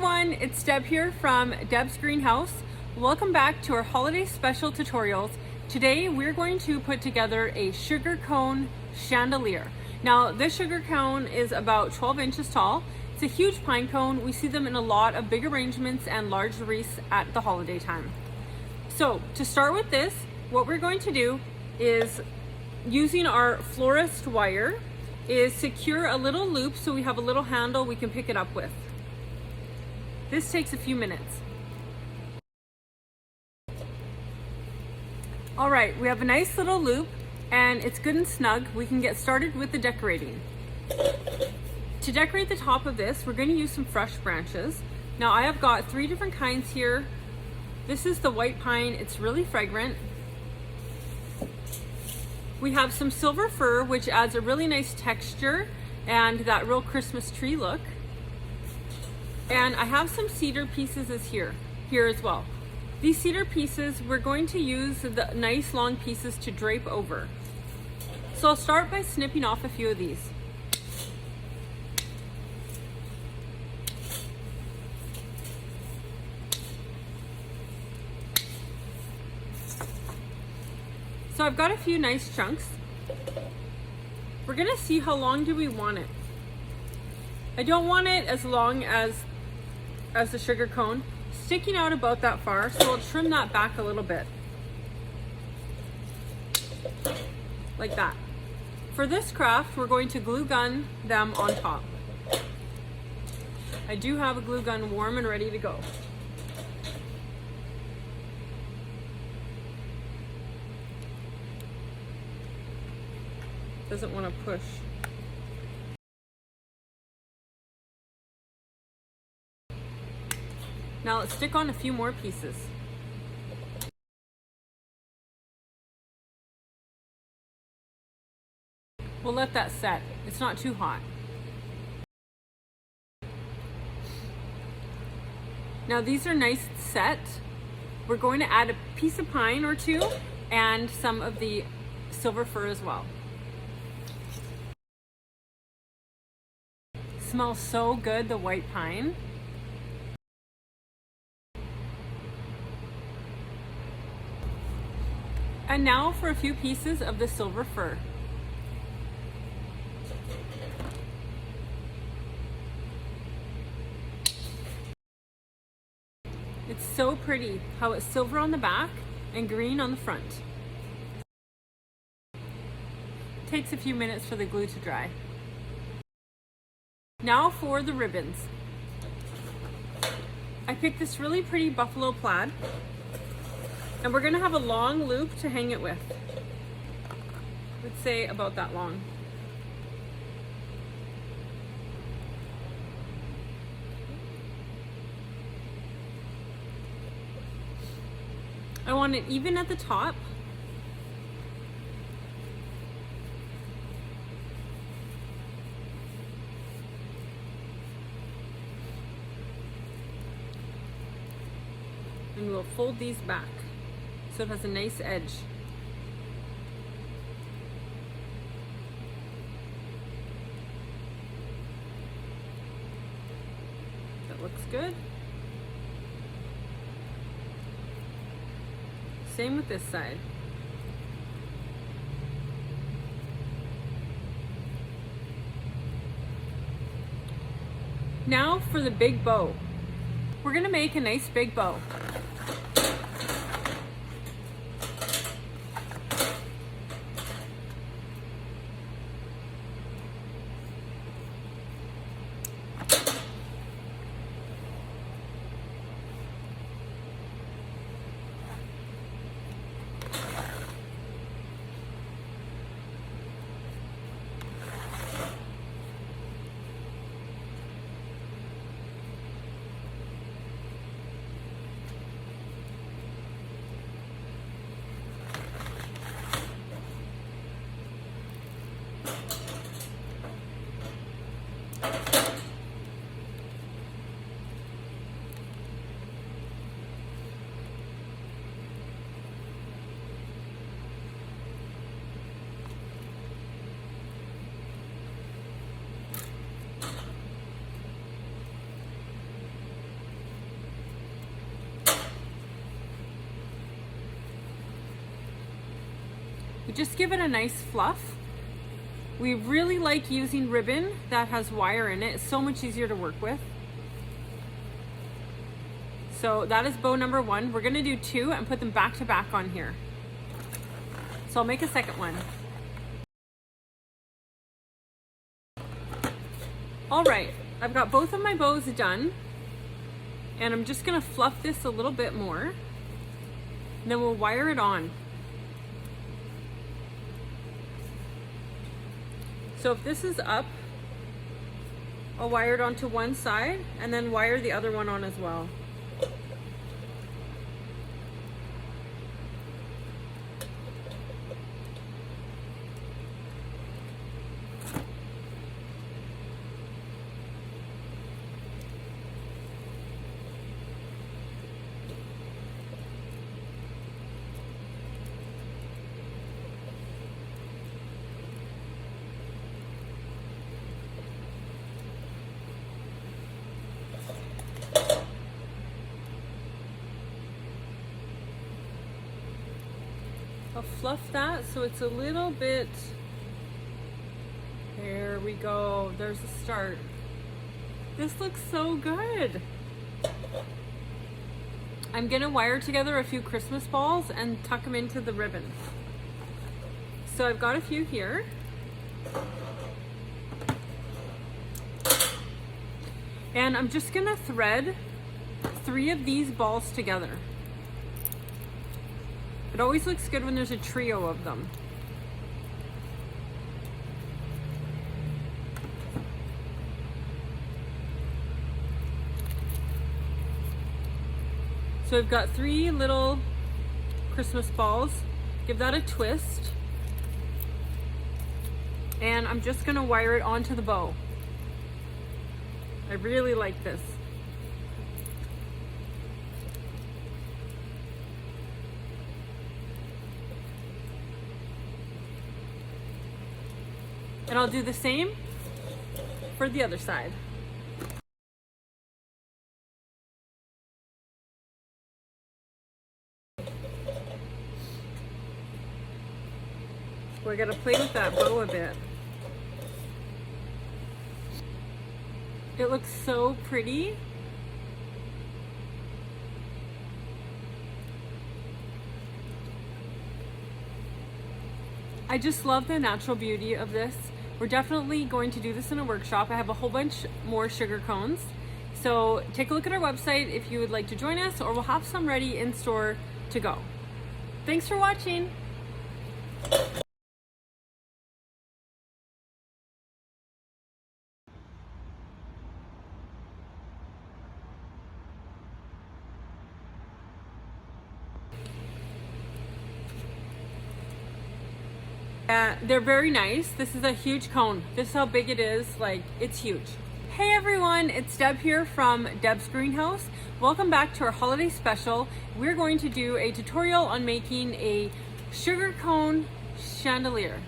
everyone, it's Deb here from Deb's Greenhouse. Welcome back to our holiday special tutorials. Today we're going to put together a sugar cone chandelier. Now this sugar cone is about 12 inches tall. It's a huge pine cone. We see them in a lot of big arrangements and large wreaths at the holiday time. So to start with this, what we're going to do is, using our florist wire, is secure a little loop so we have a little handle we can pick it up with. This takes a few minutes. All right, we have a nice little loop and it's good and snug. We can get started with the decorating. To decorate the top of this, we're going to use some fresh branches. Now I have got 3 different kinds here. This is the white pine. It's really fragrant. We have some silver fir, which adds a really nice texture and that real Christmas tree look. And I have some cedar pieces here as well. These cedar pieces, we're going to use the nice long pieces to drape over. So I'll start by snipping off a few of these. So I've got a few nice chunks. We're gonna see how long do we want it. I don't want it as long as the sugar cone, sticking out about that far, so I'll trim that back a little bit. Like that. For this craft, we're going to glue gun them on top. I do have a glue gun warm and ready to go. Doesn't want to push. Now let's stick on a few more pieces. We'll let that set. It's not too hot. Now these are nice set. We're going to add a piece of pine or two and some of the silver fir as well. Smells so good, the white pine. And now for a few pieces of the silver fir. It's so pretty how it's silver on the back and green on the front. Takes a few minutes for the glue to dry. Now for the ribbons. I picked this really pretty buffalo plaid, and we're gonna have a long loop to hang it with. Let's say about that long. I want it even at the top. And we'll fold these back so it has a nice edge. That looks good. Same with this side. Now for the big bow. We're gonna make a nice big bow. We just give it a nice fluff. We really like using ribbon that has wire in it. It's so much easier to work with. So that is bow number 1. We're gonna do 2 and put them back to back on here. So I'll make a second one. All right, I've got both of my bows done, and I'm just gonna fluff this a little bit more, and then we'll wire it on. So if this is up, I'll wire it onto one side and then wire the other one on as well. I'll fluff that so it's a little bit, there we go, there's a start. This looks so good. I'm gonna wire together a few Christmas balls and tuck them into the ribbon. So I've got a few here. And I'm just gonna thread 3 of these balls together. It always looks good when there's a trio of them. So I've got 3 little Christmas balls. Give that a twist. And I'm just gonna wire it onto the bow. I really like this. And I'll do the same for the other side. We're gonna play with that bow a bit. It looks so pretty. I just love the natural beauty of this. We're definitely going to do this in a workshop. I have a whole bunch more sugar cones. So take a look at our website if you would like to join us, or we'll have some ready in store to go. Thanks for watching. They're very nice. This is a huge cone. This is how big it is. Like, it's huge. Hey everyone, it's Deb here from Deb's Greenhouse. Welcome back to our holiday special. We're going to do a tutorial on making a sugar cone chandelier.